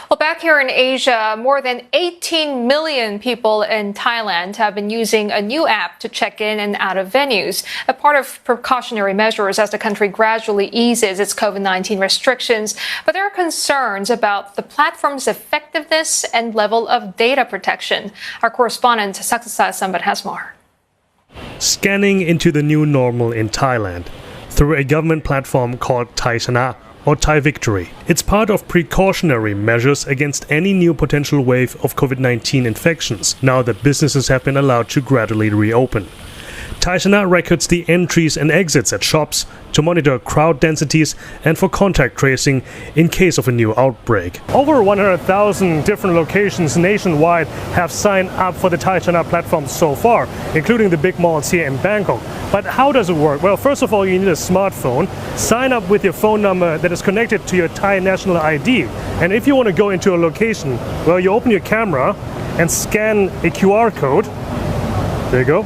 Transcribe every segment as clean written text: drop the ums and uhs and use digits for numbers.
Well, back here in Asia, more than 18 million people in Thailand have been using a new app to check in and out of venues, a part of precautionary measures as the country gradually eases its COVID-19 restrictions. But there are concerns about the platform's effectiveness and level of data protection. Our correspondent Saksasa Sambat has more. Scanning into the new normal in Thailand through a government platform called Chana, or Thai Victory. It's part of precautionary measures against any new potential wave of COVID-19 infections, now that businesses have been allowed to gradually reopen. Chana records the entries and exits at shops to monitor crowd densities and for contact tracing in case of a new outbreak. Over 100,000 different locations nationwide have signed up for the Chana platform so far, including the big malls here in Bangkok. But how does it work? Well, first of all, you need a smartphone. Sign up with your phone number that is connected to your Thai national ID. And if you want to go into a location, well, you open your camera and scan a QR code. There you go.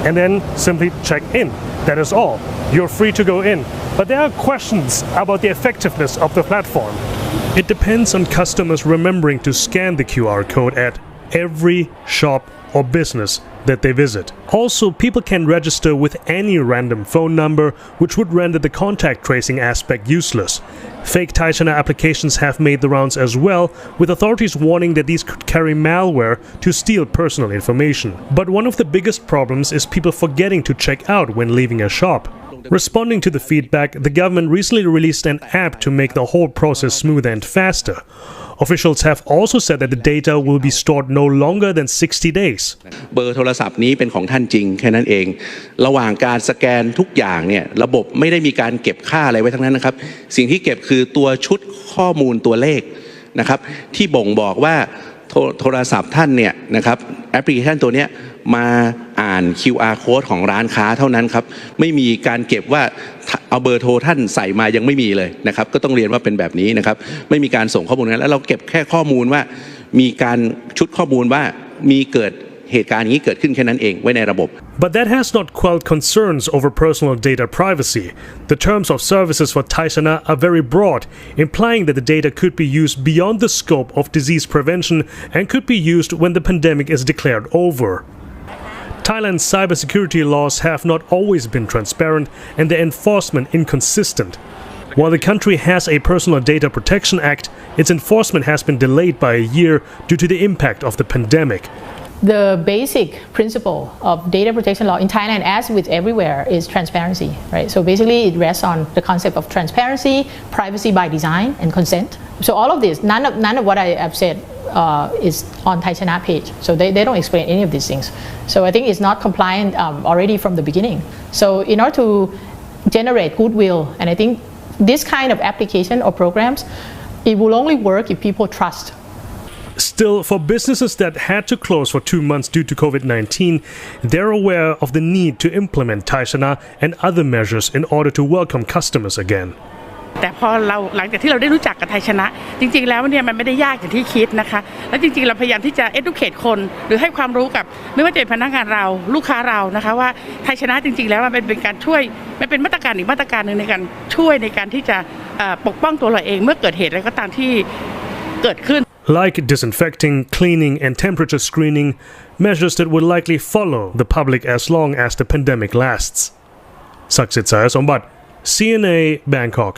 And then simply check in. That is all. You're free to go in. But there are questions about the effectiveness of the platform. It depends on customers remembering to scan the QR code at every shop or business that they visit. Also, people can register with any random phone number, which would render the contact tracing aspect useless. Fake Chana applications have made the rounds as well, with authorities warning that these could carry malware to steal personal information. But one of the biggest problems is people forgetting to check out when leaving a shop. Responding to the feedback, the government recently released an app to make the whole process smoother and faster. Officials have also said that the data will be stored no longer than 60 days. เบอร์โทรศัพท์นี้เป็นของท่านจริงแค่นั้นเองระหว่างการสแกนทุกอย่างเนี่ยระบบไม่ได้มีการเก็บค่าอะไรไว้ทั้งนั้นนะครับสิ่งที่เก็บคือตัวชุดข้อมูลตัวเลขนะครับที่บ่งบอกว่าโทรศัพท์ท่านเนี่ยนะครับแอปพลิเคชันตัวเนี้ยมาอ่าน QR code ของร้านค้าเท่านั้นครับไม่มีการเก็บว่าเอาเบอร์โทรท่านใส่มายังไม่มีเลยนะครับก็ต้องเรียนว่าเป็นแบบนี้นะครับไม่มีการส่งข้อมูลนั้นแล้วเราเก็บแค่ข้อมูลว่ามีการชุดข้อมูลว่ามีเกิดเหตุการณ์นี้เกิดขึ้นแค่นั้นเองไว้ในระบบ But that has not quelled concerns over personal data privacy. The terms of services for Chana are very broad, implying that the data could be used beyond the scope of disease prevention and could be used when the pandemic is declared over. Thailand's cybersecurity laws have not always been transparent and their enforcement inconsistent. While the country has a Personal Data Protection Act, its enforcement has been delayed by a year due to the impact of the pandemic. The basic principle of data protection law in Thailand, as with everywhere, is transparency, right? So basically it rests on the concept of transparency, privacy by design, and consent. So all of this, none of what I have said is on Thai Chana page. So they don't explain any of these things. So I think it's not compliant already from the beginning. So in order to generate goodwill, and I think this kind of application or programs, it will only work if people trust. Still, for businesses that had to close for 2 months due to COVID-19, they're aware of the need to implement Chana and other measures in order to welcome customers again. แต่พอเราหลังจากที่เราได้รู้จักกับไทยชนะจริงๆแล้วเนี่ยมันไม่ได้ยากอย่างที่คิดนะคะแล้วจริงๆเราพยายามที่จะ educate คนหรือให้ความรู้กับไม่ว่าจะเป็นพนักงานเราลูกค้าเรานะคะว่าไทยชนะจริงๆแล้วมันเป็นการช่วยมันเป็นมาตรการอีกมาตรการนึงในการช่วยในการที่จะปกป้องตัวเราเองเมื่อเกิดเหตุอะไรก็ตามที่เกิดขึ้น Like disinfecting, cleaning and temperature screening, measures that will likely follow the public as long as the pandemic lasts. Saksasa Sambat, CNA, Bangkok.